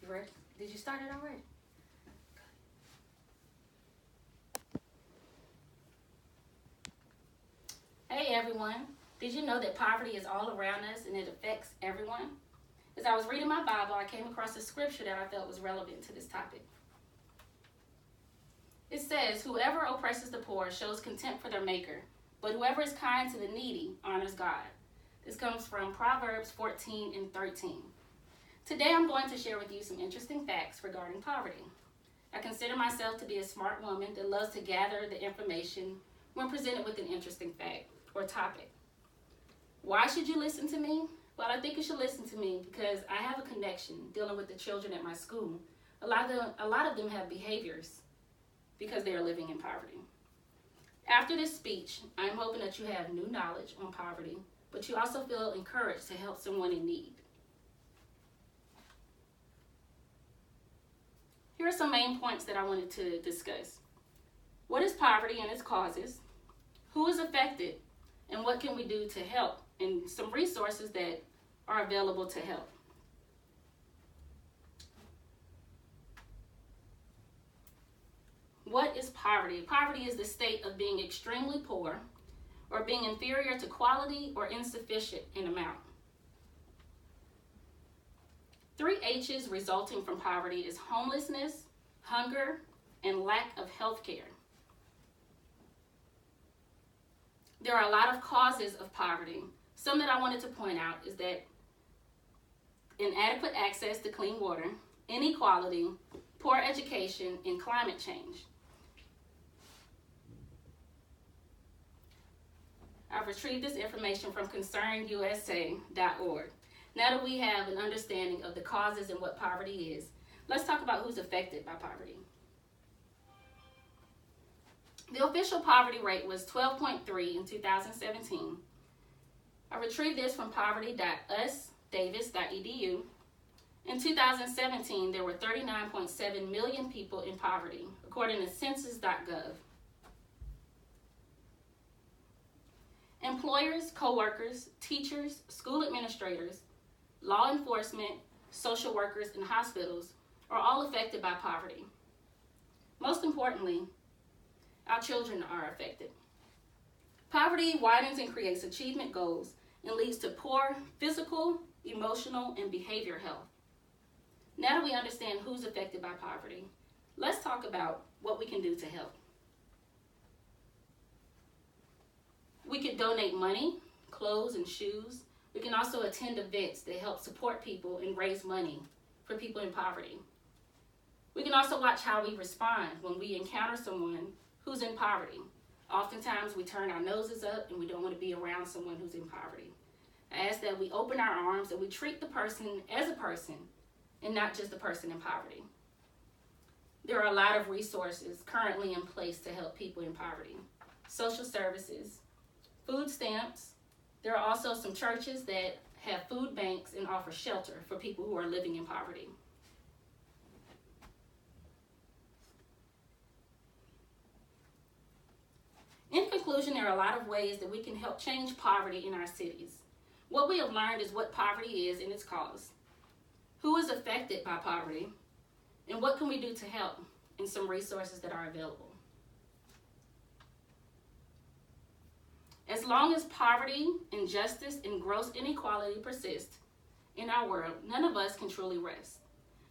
You ready? Did you start it already? Hey everyone. Did you know that poverty is all around us and it affects everyone? As I was reading my Bible, I came across a scripture that I felt was relevant to this topic. It says, "Whoever oppresses the poor shows contempt for their maker, but whoever is kind to the needy honors God." This comes from Proverbs 14 and 13. Today I'm going to share with you some interesting facts regarding poverty. I consider myself to be a smart woman that loves to gather the information when presented with an interesting fact or topic. Why should you listen to me? Well, I think you should listen to me because I have a connection dealing with the children at my school. A lot of them have behaviors because they are living in poverty. After this speech, I'm hoping that you have new knowledge on poverty, but you also feel encouraged to help someone in need. Here are some main points that I wanted to discuss. What is poverty and its causes? Who is affected? And what can we do to help? And some resources that are available to help. What is poverty? Poverty is the state of being extremely poor or being inferior to quality or insufficient in amount. 3 H's resulting from poverty is homelessness, hunger, and lack of health care. There are a lot of causes of poverty. Some that I wanted to point out is that inadequate access to clean water, inequality, poor education, and climate change. I've retrieved this information from concernusa.org. Now that we have an understanding of the causes and what poverty is, let's talk about who's affected by poverty. The official poverty rate was 12.3 in 2017. I retrieved this from poverty.usdavis.edu. In 2017, there were 39.7 million people in poverty, according to census.gov. Employers, co-workers, teachers, school administrators, law enforcement, social workers, and hospitals are all affected by poverty. Most importantly, our children are affected. Poverty widens and creates achievement goals and leads to poor physical, emotional, and behavior health. Now that we understand who's affected by poverty, let's talk about what we can do to help. We could donate money, clothes, and shoes. We can also attend events that help support people and raise money for people in poverty. We can also watch how we respond when we encounter someone who's in poverty. Oftentimes we turn our noses up and we don't want to be around someone who's in poverty. I ask that we open our arms and we treat the person as a person and not just a person in poverty. There are a lot of resources currently in place to help people in poverty. Social services, food stamps. There are also some churches that have food banks and offer shelter for people who are living in poverty. In conclusion, there are a lot of ways that we can help change poverty in our cities. What we have learned is what poverty is and its cause, who is affected by poverty, and what can we do to help, and some resources that are available. As long as poverty, injustice, and gross inequality persist in our world, none of us can truly rest.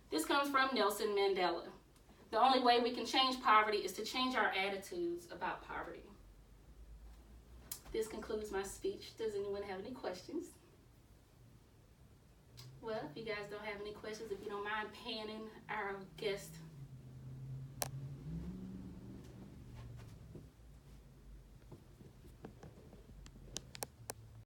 This comes from Nelson Mandela. The only way we can change poverty is to change our attitudes about poverty. This concludes my speech. Does anyone have any questions? Well, if you guys don't have any questions, if you don't mind panning our guest